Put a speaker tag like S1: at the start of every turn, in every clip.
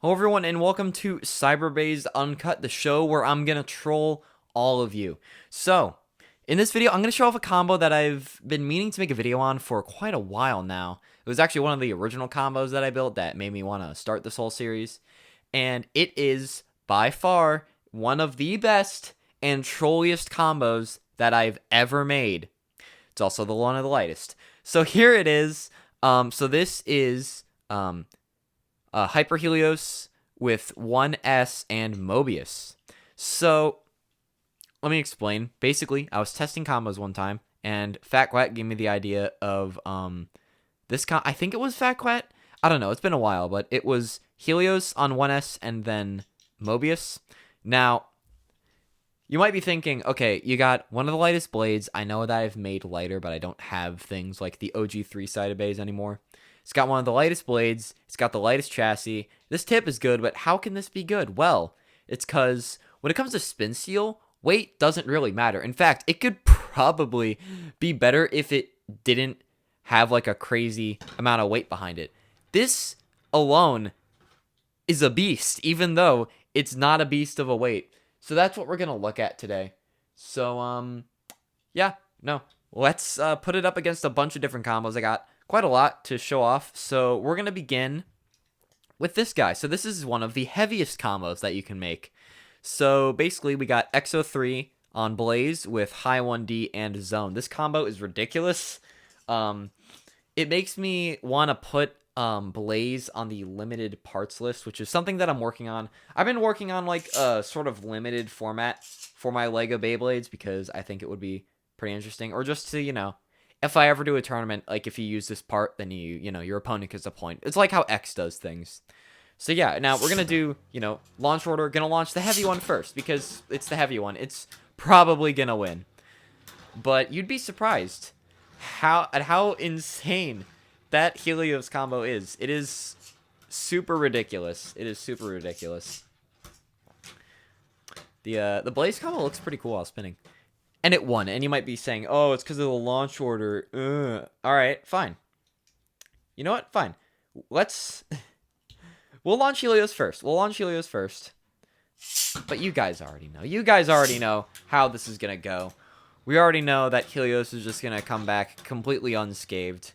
S1: Hello everyone and welcome to Cyberbeyz Uncut, the show where I'm gonna troll all of you. So, in this video, I'm gonna show off a combo that I've been meaning to make a video on for quite a while now. It was actually one of the original combos that I built that made me want to start this whole series. And it is, by far, one of the best and trolliest combos that I've ever made. It's also the one of the lightest. So here it is. This is Hyper Helios with 1S and Mobius. So, let me explain. Basically, I was testing combos one time, and Fat Quack gave me the idea of I think it was Fat Quack. I don't know. It's been a while, but it was Helios on 1S and then Mobius. Now, you might be thinking, okay, you got one of the lightest blades. I know that I've made lighter, but I don't have things like the OG 3-sided bays anymore. It's got one of the lightest blades. It's got the lightest chassis. This tip is good, but how can this be good? Well, it's because when it comes to spin steel, weight doesn't really matter. In fact, it could probably be better if it didn't have like a crazy amount of weight behind it. This alone is a beast, even though it's not a beast of a weight. So that's what we're going to look at today. So, yeah, no. Let's put it up against a bunch of different combos. I got quite a lot to show off. So we're going to begin with this guy. So this is one of the heaviest combos that you can make. So basically we got XO3 on Blaze with high 1D and Zone. This combo is ridiculous. It makes me want to put Blaze on the limited parts list, which is something that I'm working on. I've been working on like a sort of limited format for my Lego Beyblades because I think it would be pretty interesting, or just to, if I ever do a tournament, like if you use this part, then your opponent gets a point. It's like how X does things. So yeah, now we're gonna do, launch order. Gonna launch the heavy one first because it's the heavy one. It's probably gonna win, but you'd be surprised how insane that Helios combo is. It is super ridiculous. It is super ridiculous. The Blaze combo looks pretty cool while spinning. And it won. And you might be saying, oh, it's because of the launch order. Alright, fine. You know what? Fine. We'll launch Helios first. But you guys already know. You guys already know how this is going to go. We already know that Helios is just going to come back completely unscathed.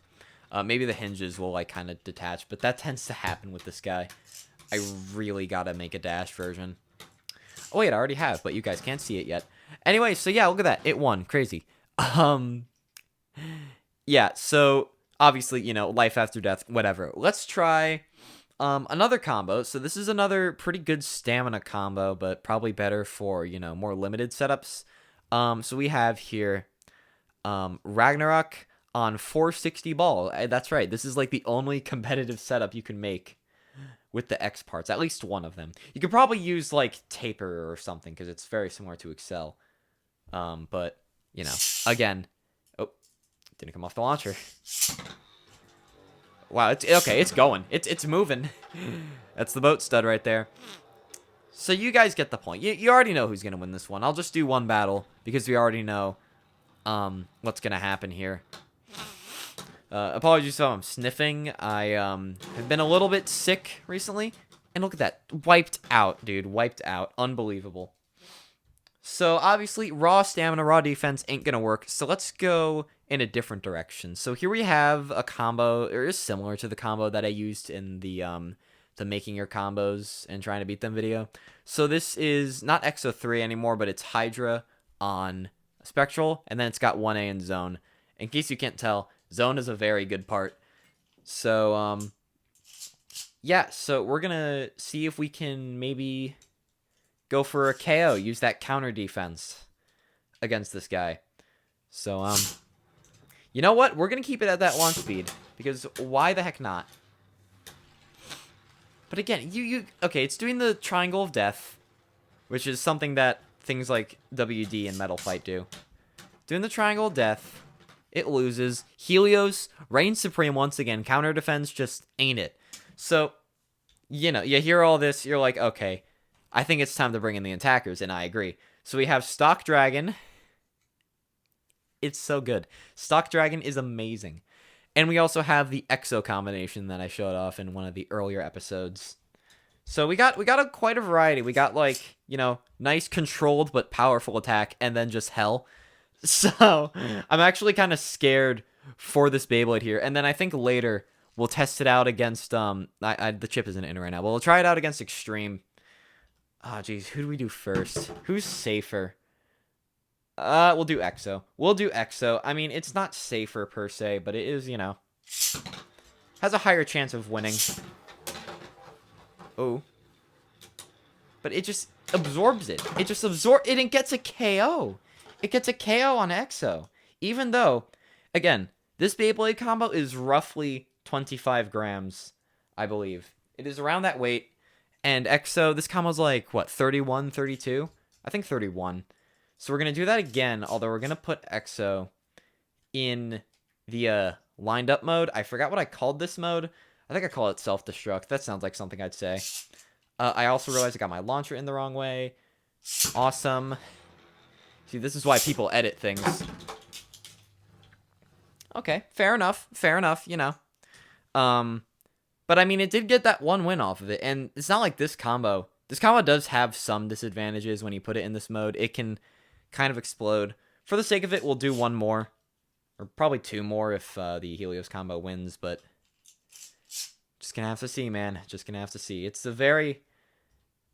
S1: Maybe the hinges will, like, kind of detach. But that tends to happen with this guy. I really got to make a dash version. Oh, wait, I already have. But you guys can't see it yet. Anyway, so yeah, look at that. It won. Crazy. Yeah, so obviously, life after death, whatever. Let's try another combo. So this is another pretty good stamina combo, but probably better for, more limited setups. So we have here Ragnarok on 460 ball. That's right. This is like the only competitive setup you can make with the X parts, at least one of them. You could probably use like Taper or something because it's very similar to Excel. But, again, oh, didn't come off the launcher. Wow, it's okay, it's going. It's moving. That's the boat stud right there. So you guys get the point. You already know who's going to win this one. I'll just do one battle because we already know what's going to happen here. Apologies if I'm sniffing. I have been a little bit sick recently. And look at that. Wiped out, dude. Wiped out. Unbelievable. So, obviously, raw stamina, raw defense ain't gonna work. So, let's go in a different direction. So, here we have a combo, or is similar to the combo that I used in the making your combos and trying to beat them video. So, this is not XO3 anymore, but it's Hydra on Spectral, and then it's got 1A in Zone. In case you can't tell, Zone is a very good part. So, yeah, so we're gonna see if we can maybe go for a KO, use that counter defense against this guy. So, you know what? We're going to keep it at that launch speed, because why the heck not? But again, okay, it's doing the Triangle of Death, which is something that things like WD and Metal Fight do. Doing the Triangle of Death, it loses. Helios reigns supreme once again. Counter defense just ain't it. So, you hear all this, you're like, okay, I think it's time to bring in the attackers, and I agree. So we have Stock Dragon. It's so good. Stock Dragon is amazing. And we also have the Exo combination that I showed off in one of the earlier episodes. So we got quite a variety. We got like, you know, nice controlled but powerful attack, and then just hell. So I'm actually kind of scared for this Beyblade here. And then I think later we'll test it out against the chip isn't in right now, but we'll try it out against Extreme. Oh geez, who do we do first? Who's safer? We'll do Exo. We'll do Exo. I mean, it's not safer per se, but it is, you know, has a higher chance of winning. Oh. But it just absorbs it. It just absorbs it and gets a KO. It gets a KO on Exo. Even though, again, this Beyblade combo is roughly 25 grams, I believe. It is around that weight. And Exo, this combo's like, what, 31, 32? I think 31. So we're going to do that again, although we're going to put Exo in the lined up mode. I forgot what I called this mode. I think I call it self-destruct. That sounds like something I'd say. I also realized I got my launcher in the wrong way. Awesome. See, this is why people edit things. Okay, fair enough. Fair enough, you know. But I mean, it did get that one win off of it. And it's not like this combo. This combo does have some disadvantages when you put it in this mode. It can kind of explode. For the sake of it, we'll do one more. Or probably two more if the Helios combo wins, but just gonna have to see, man. Just gonna have to see. It's a very,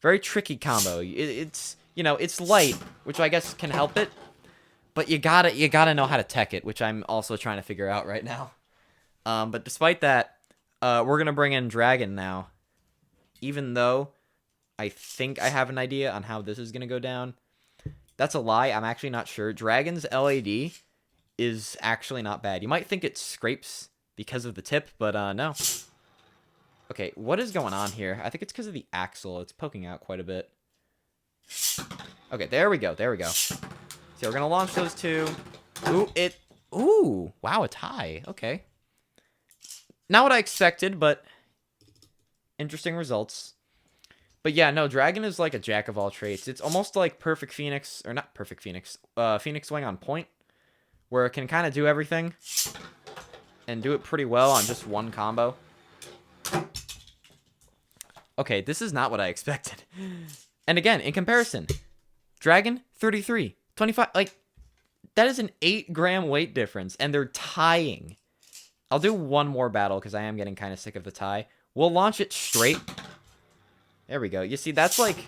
S1: very tricky combo. It's, you know, it's light, which I guess can help it, but you gotta know how to tech it, which I'm also trying to figure out right now. But despite that, we're gonna bring in Dragon now, even though I think I have an idea on how this is gonna go down. That's a lie. I'm actually not sure. Dragon's LAD is actually not bad. You might think it scrapes because of the tip, but no. Okay, what is going on here? I think it's because of the axle. It's poking out quite a bit. Okay, there we go. There we go. So we're going to launch those two. Ooh, wow, a tie. Okay. Not what I expected, but interesting results. But yeah, no, Dragon is like a jack of all trades. It's almost like Perfect Phoenix, or not Perfect Phoenix, Phoenix Wing on point, where it can kind of do everything and do it pretty well on just one combo. Okay, this is not what I expected. And again, in comparison, Dragon, 33, 25, like, that is an 8-gram weight difference, and they're tying. I'll do one more battle, because I am getting kind of sick of the tie. We'll launch it straight. There we go. You see, that's like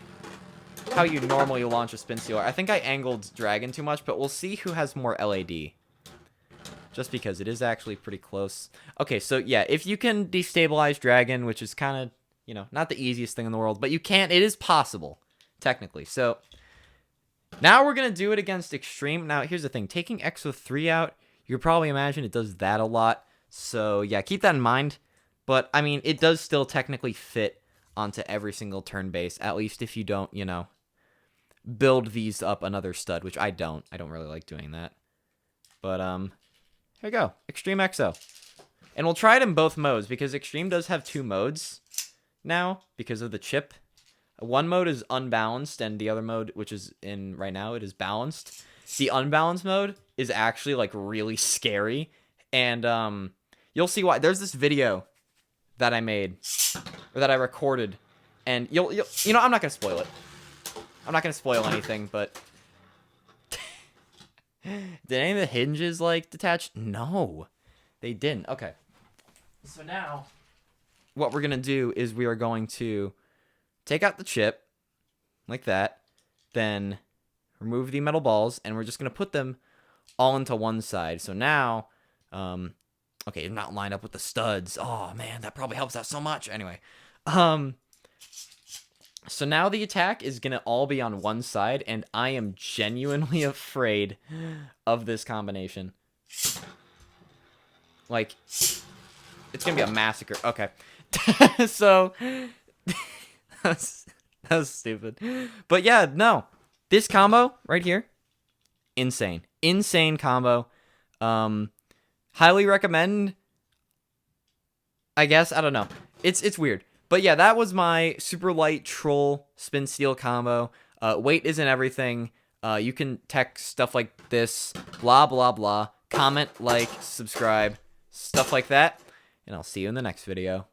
S1: how you normally launch a spin sealer. I think I angled Dragon too much, but we'll see who has more LAD. Just because it is actually pretty close. Okay, so yeah, if you can destabilize Dragon, which is kind of, you know, not the easiest thing in the world, but you can, it is possible, technically. So now we're going to do it against Extreme. Now, here's the thing. Taking Exo 3 out, you could probably imagine it does that a lot. So yeah, keep that in mind. But, I mean, it does still technically fit onto every single turn base, at least if you don't, you know, build these up another stud, which I don't. I don't really like doing that. But, here we go. Extreme Exo. And we'll try it in both modes, because Extreme does have two modes now, because of the chip. One mode is unbalanced, and the other mode, which is in right now, it is balanced. The unbalanced mode is actually, like, really scary. And, you'll see why. There's this video that I made, or that I recorded, and you know, I'm not gonna spoil it. I'm not gonna spoil anything, but did any of the hinges like detach? No, they didn't. Okay, so now what we're gonna do is we are going to take out the chip like that, then remove the metal balls, and we're just gonna put them all into one side. So now, okay, they're not lined up with the studs. Oh, man, that probably helps out so much. Anyway, so now the attack is going to all be on one side, and I am genuinely afraid of this combination. Like, it's going to be a massacre. Okay. So, that was stupid. But yeah, no. This combo right here, insane. Insane combo. Highly recommend, I guess. I don't know. It's weird. But yeah, that was my super light troll spin steel combo. Weight isn't everything. You can text stuff like this. Blah, blah, blah. Comment, like, subscribe. Stuff like that. And I'll see you in the next video.